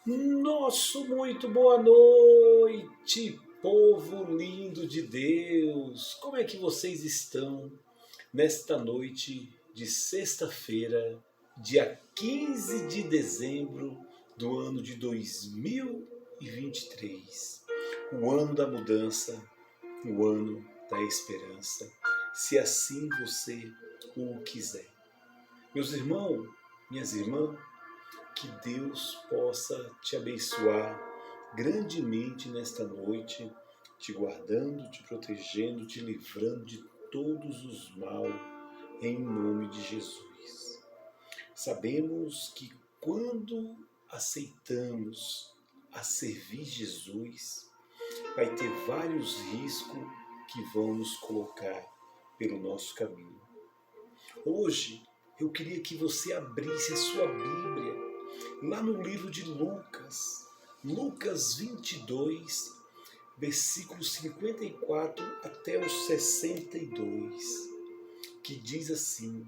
Nosso muito boa noite, povo lindo de Deus! Como é que vocês estão nesta noite de sexta-feira, dia 15 de dezembro do ano de 2023? O ano da mudança, o ano da esperança, se assim você o quiser. Meus irmãos, minhas irmãs, que Deus possa te abençoar grandemente nesta noite, te guardando, te protegendo, te livrando de todos os mal, em nome de Jesus. Sabemos que quando aceitamos a servir Jesus, vai ter vários riscos que vão nos colocar pelo nosso caminho. Hoje, eu queria que você abrisse a sua Bíblia lá no livro de Lucas, Lucas 22, versículos 54 até os 62, que diz assim: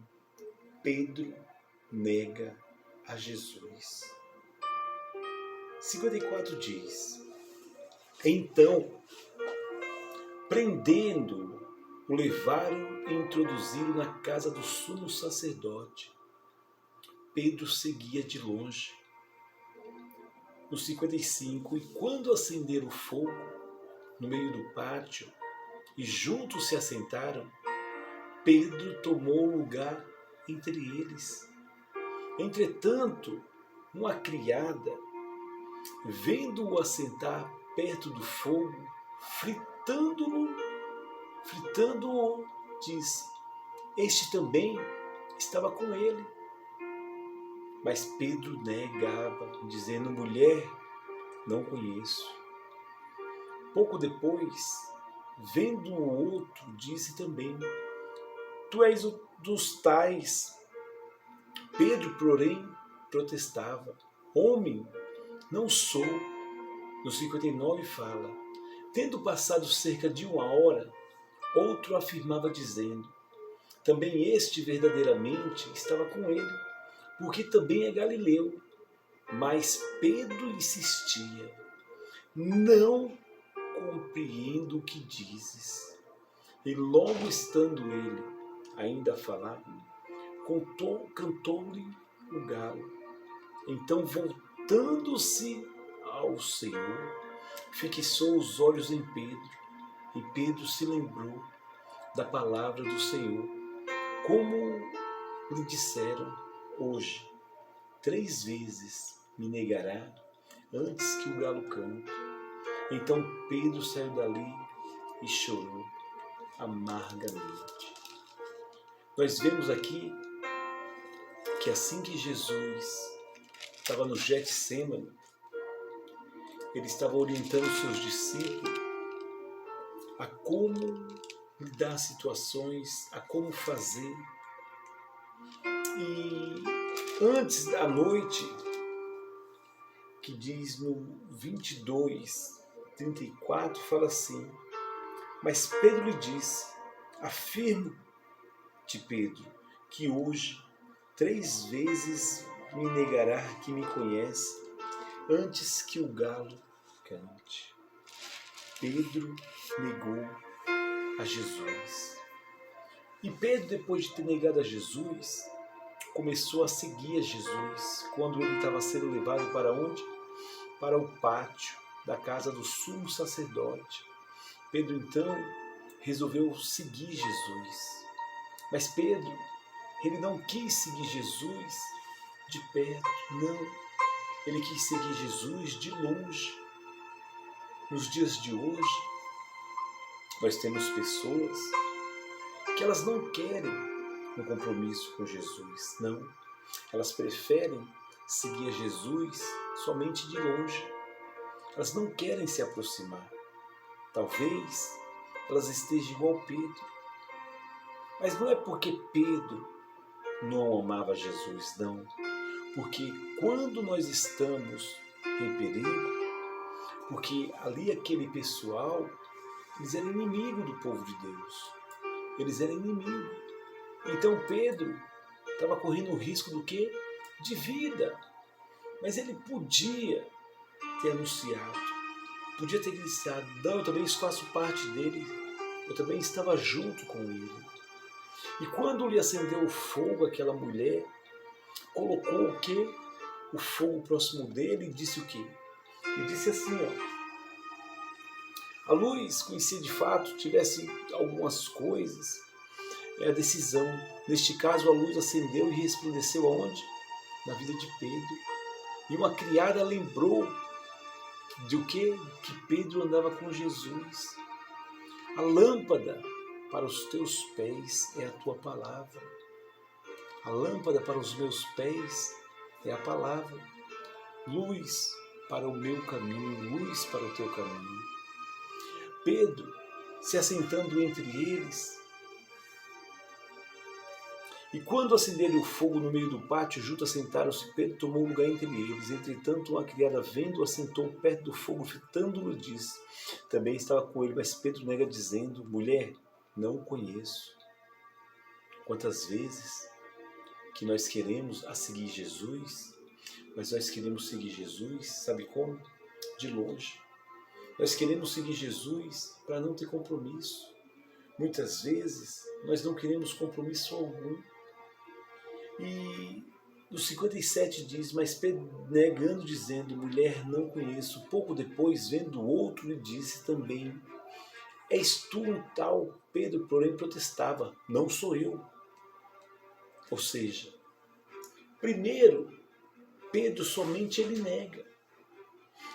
Pedro nega a Jesus. 54 diz: Então, prendendo-o, o levaram e introduziram na casa do sumo sacerdote. Pedro seguia de longe. No 55, e quando acenderam o fogo no meio do pátio e juntos se assentaram, Pedro tomou lugar entre eles. Entretanto, uma criada, vendo-o assentar perto do fogo, fritando-o, disse: Este também estava com ele. Mas Pedro negava, dizendo: Mulher, não conheço. Pouco depois, vendo o outro, disse também: Tu és um dos tais. Pedro, porém, protestava: Homem, não sou. No 59 fala: Tendo passado cerca de uma hora, outro afirmava dizendo: Também este verdadeiramente estava com ele, porque também é galileu. Mas Pedro insistia: Não compreendo o que dizes. E logo estando ele ainda a falar, cantou-lhe o galo. Então, voltando-se ao Senhor, fixou os olhos em Pedro, e Pedro se lembrou da palavra do Senhor, como lhe disseram: Hoje, 3 vezes me negará antes que o galo cante. Então Pedro saiu dali e chorou amargamente. Nós vemos aqui que assim que Jesus estava no Getsêmani, ele estava orientando seus discípulos a como lidar situações, a como fazer. E antes da noite, que diz no 22, 34, fala assim: Mas Pedro lhe disse: Afirmo-te, Pedro, que hoje 3 vezes me negará que me conhece, antes que o galo cante. Pedro negou a Jesus. E Pedro, depois de ter negado a Jesus, começou a seguir a Jesus, quando ele estava sendo levado para onde? Para o pátio da casa do sumo sacerdote. Pedro, então, resolveu seguir Jesus. Mas Pedro, ele não quis seguir Jesus de perto, não. Ele quis seguir Jesus de longe. Nos dias de hoje, nós temos pessoas que elas não querem um compromisso com Jesus, não. Elas preferem seguir a Jesus somente de longe. Elas não querem se aproximar. Talvez elas estejam igual Pedro. Mas não é porque Pedro não amava Jesus, não. Porque quando nós estamos em perigo, porque ali aquele pessoal, eles eram inimigos do povo de Deus. Eles eram inimigos. Então Pedro estava correndo o risco do quê? De vida. Mas ele podia ter anunciado, podia ter gritado, não, eu também faço parte dele, eu também estava junto com ele. E quando lhe acendeu o fogo, aquela mulher colocou o quê? O fogo próximo dele e disse o quê? E disse assim, ó, a luz conhecia de fato, tivesse algumas coisas, é a decisão. Neste caso, a luz acendeu e resplandeceu aonde? Na vida de Pedro. E uma criada lembrou de o quê? Que Pedro andava com Jesus. A lâmpada para os teus pés é a tua palavra. A lâmpada para os meus pés é a palavra. Luz para o meu caminho, luz para o teu caminho. Pedro, se assentando entre eles, e quando acenderam o fogo no meio do pátio, junto assentaram-se, Pedro tomou lugar entre eles. Entretanto, uma criada, vendo-o, assentou perto do fogo, fitando-o, disse. Também estava com ele, mas Pedro nega, dizendo, mulher, não o conheço. Quantas vezes que nós queremos seguir Jesus, mas nós queremos seguir Jesus, sabe como? De longe. Nós queremos seguir Jesus para não ter compromisso. Muitas vezes nós não queremos compromisso algum. E no 57 diz, mas Pedro negando, dizendo, mulher, não conheço. Pouco depois, vendo o outro, lhe disse também, és tu um tal? Pedro, porém, protestava, não sou eu. Ou seja, primeiro, Pedro somente ele nega.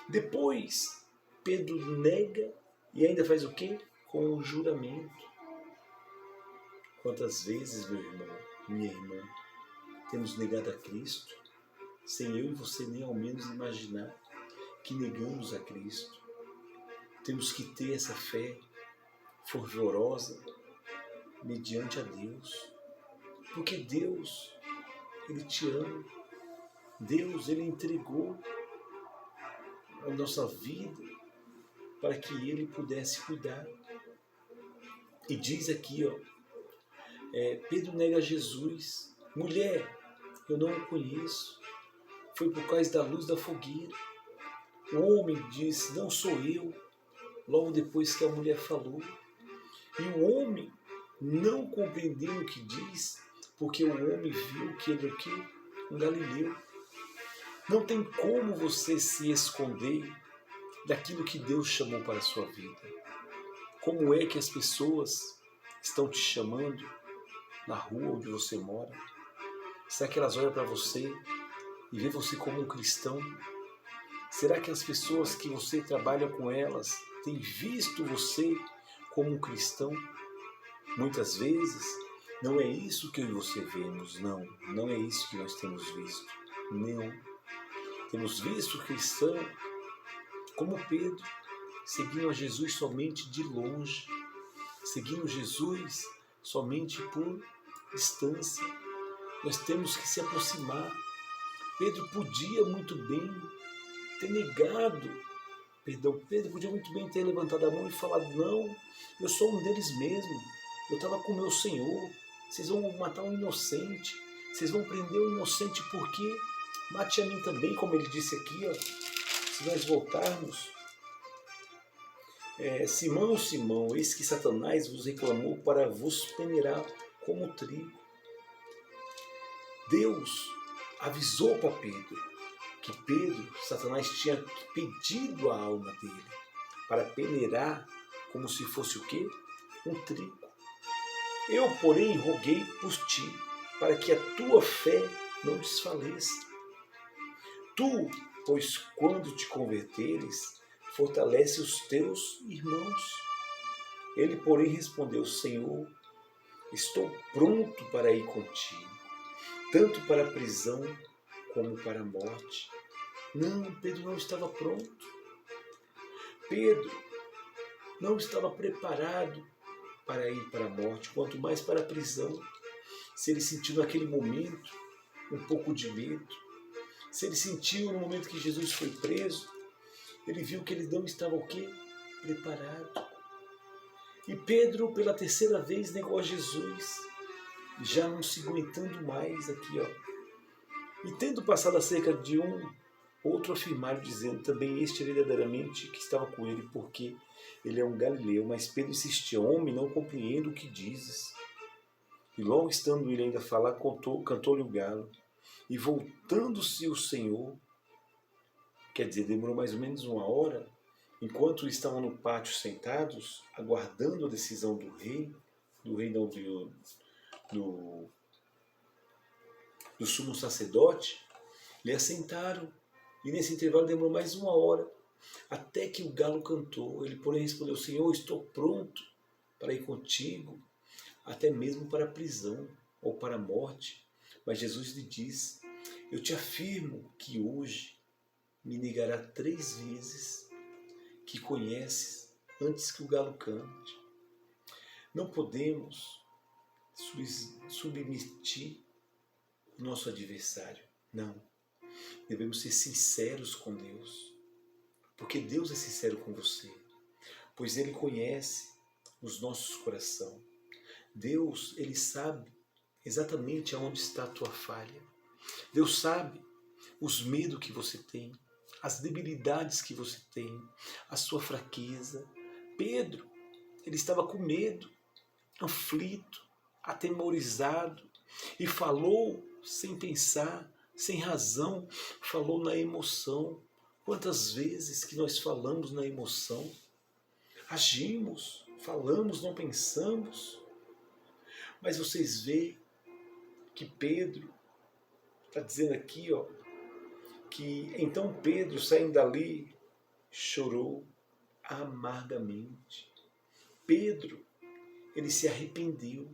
Depois, Pedro nega e ainda faz o quê? Com um juramento. Quantas vezes, meu irmão, minha irmã, temos negado a Cristo, sem eu e você nem ao menos imaginar que negamos a Cristo. Temos que ter essa fé fervorosa mediante a Deus, porque Deus, Ele te ama, Deus, Ele entregou a nossa vida para que Ele pudesse cuidar. E diz aqui, ó, Pedro nega Jesus, mulher, eu não o conheço, foi por causa da luz da fogueira. O homem disse, não sou eu, logo depois que a mulher falou. E o homem não compreendendo o que diz, porque o homem viu que ele é o quê? Um galileu. Não tem como você se esconder daquilo que Deus chamou para a sua vida. Como é que as pessoas estão te chamando na rua onde você mora? Será que elas olham para você e vê você como um cristão? Será que as pessoas que você trabalha com elas têm visto você como um cristão? Muitas vezes não é isso que eu e você vemos, não é isso que nós temos visto, não. Temos visto cristão como Pedro, seguindo a Jesus somente de longe, seguindo Jesus somente por distância. Nós temos que se aproximar. Pedro podia muito bem ter negado, Pedro podia muito bem ter levantado a mão e falado, não, eu sou um deles mesmo, eu estava com o meu Senhor, vocês vão matar um inocente, vocês vão prender um inocente porque mate a mim também, como ele disse aqui, ó. Se nós voltarmos, Simão, Simão, eis que Satanás vos reclamou para vos peneirar como trigo. Deus avisou para Pedro que Satanás tinha pedido a alma dele para peneirar como se fosse o quê? Um trigo. Eu, porém, roguei por ti, para que a tua fé não desfaleça. Tu, pois, quando te converteres, fortalece os teus irmãos. Ele, porém, respondeu, Senhor, estou pronto para ir contigo, tanto para a prisão como para a morte. Não, Pedro não estava pronto. Pedro não estava preparado para ir para a morte, quanto mais para a prisão. Se ele sentiu naquele momento um pouco de medo, se ele sentiu no momento que Jesus foi preso, ele viu que ele não estava o quê? Preparado. E Pedro, pela terceira vez, negou a Jesus, já não se aguentando mais aqui, ó. E tendo passado cerca de Outro afirmaram, dizendo também este verdadeiramente que estava com ele, porque ele é um galileu. Mas Pedro insistia: homem, não compreendo o que dizes. E logo estando ele ainda a falar, cantou-lhe o galo. E voltando-se o Senhor, quer dizer, demorou mais ou menos uma hora, enquanto estavam no pátio sentados, aguardando a decisão do rei não, do sumo sacerdote, lhe assentaram. E nesse intervalo demorou mais uma hora, até que o galo cantou. Ele, porém, respondeu: Senhor, estou pronto para ir contigo, até mesmo para a prisão ou para a morte. Mas Jesus lhe disse: eu te afirmo que hoje me negará 3 vezes que conheces antes que o galo cante. Não podemos submitir o nosso adversário. Não. Devemos ser sinceros com Deus, porque Deus é sincero com você, pois Ele conhece os nossos corações. Deus, Ele sabe exatamente aonde está a tua falha. Deus sabe os medos que você tem, as debilidades que você tem, a sua fraqueza. Pedro, ele estava com medo, aflito, atemorizado, e falou sem pensar, sem razão, falou na emoção. Quantas vezes que nós falamos na emoção, agimos, falamos, não pensamos. Mas vocês veem que Pedro está dizendo aqui, que então Pedro, saindo dali, chorou amargamente. Pedro, ele se arrependeu.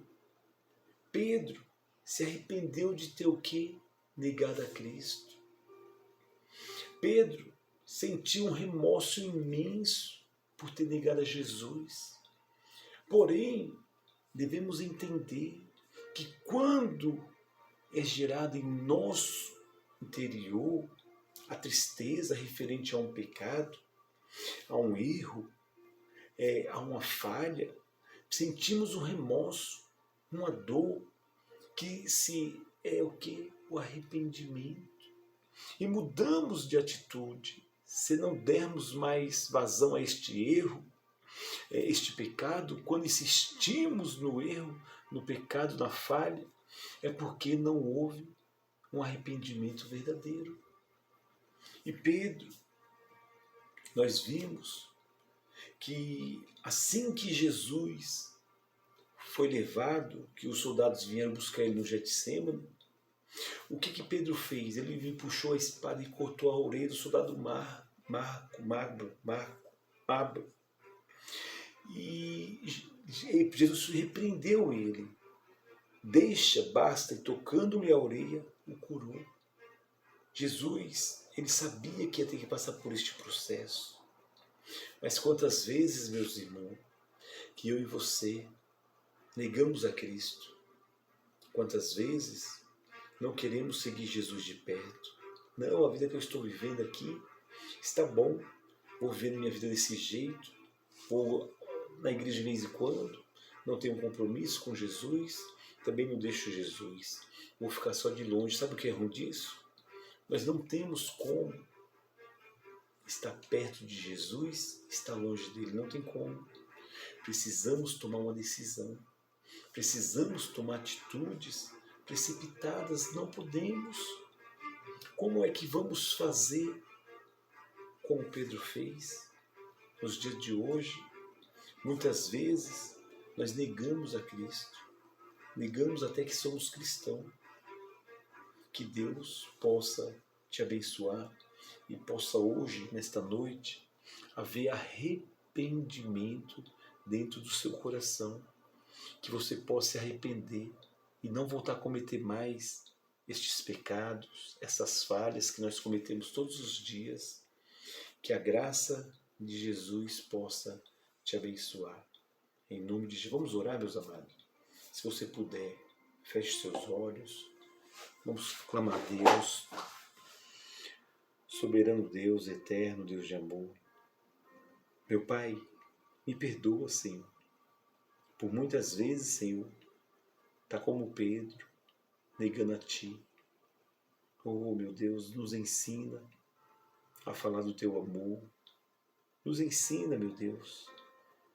Pedro se arrependeu de ter o quê? Negado a Cristo. Pedro sentiu um remorso imenso por ter negado a Jesus. Porém, devemos entender que quando é gerada em nosso interior a tristeza referente a um pecado, a um erro, a uma falha, sentimos um remorso, uma dor, que se é o que? O arrependimento. E mudamos de atitude. Se não dermos mais vazão a este erro, este pecado, quando insistimos no erro, no pecado, na falha, é porque não houve um arrependimento verdadeiro. E Pedro, nós vimos que assim que Jesus foi levado, que os soldados vieram buscar ele no Getsêmani, o que Pedro fez? Ele puxou a espada e cortou a orelha do soldado Magro. E Jesus repreendeu ele. Deixa, basta, e tocando-lhe a orelha, o curou. Jesus, ele sabia que ia ter que passar por este processo. Mas quantas vezes, meus irmãos, que eu e você negamos a Cristo? Quantas vezes não queremos seguir Jesus de perto? Não, a vida que eu estou vivendo aqui está bom, vou viver minha vida desse jeito, vou na igreja de vez em quando, não tenho um compromisso com Jesus, também não deixo Jesus, vou ficar só de longe. Sabe o que é ruim disso? Nós não temos como estar perto de Jesus, estar longe dele, não tem como. Precisamos tomar uma decisão, precisamos tomar atitudes precipitadas, não podemos. Como é que vamos fazer como Pedro fez nos dias de hoje? Muitas vezes nós negamos a Cristo, negamos até que somos cristãos. Que Deus possa te abençoar e possa hoje, nesta noite, haver arrependimento dentro do seu coração, que você possa se arrepender e não voltar a cometer mais estes pecados, essas falhas que nós cometemos todos os dias. Que a graça de Jesus possa te abençoar. Em nome de Jesus. Vamos orar, meus amados. Se você puder, feche seus olhos. Vamos clamar a Deus. Soberano Deus, eterno Deus de amor. Meu Pai, me perdoa, Senhor. Por muitas vezes, Senhor, está como Pedro, negando a Ti. Oh, meu Deus, nos ensina a falar do Teu amor. Nos ensina, meu Deus,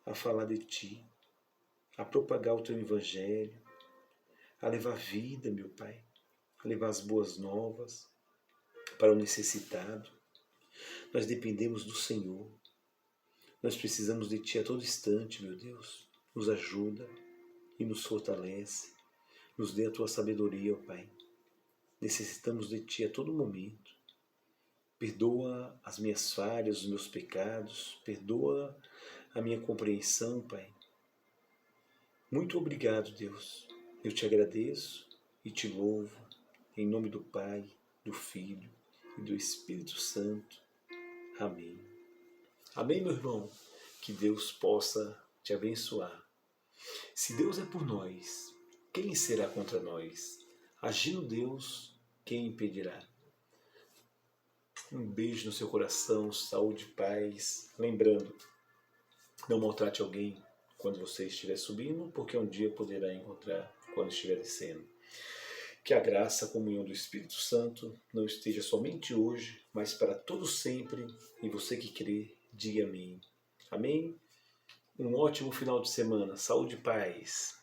a falar de Ti, a propagar o Teu Evangelho, a levar vida, meu Pai, a levar as boas novas para o necessitado. Nós dependemos do Senhor. Nós precisamos de Ti a todo instante, meu Deus. Nos ajuda e nos fortalece. Nos dê a Tua sabedoria, ó Pai. Necessitamos de Ti a todo momento. Perdoa as minhas falhas, os meus pecados. Perdoa a minha compreensão, Pai. Muito obrigado, Deus. Eu te agradeço e te louvo. Em nome do Pai, do Filho e do Espírito Santo. Amém. Amém, meu irmão? Que Deus possa te abençoar. Se Deus é por nós, quem será contra nós? Agindo Deus, quem impedirá? Um beijo no seu coração, saúde e paz. Lembrando, não maltrate alguém quando você estiver subindo, porque um dia poderá encontrar quando estiver descendo. Que a graça, a comunhão do Espírito Santo não esteja somente hoje, mas para todo sempre. E você que crê, diga amém. Amém? Um ótimo final de semana. Saúde e paz.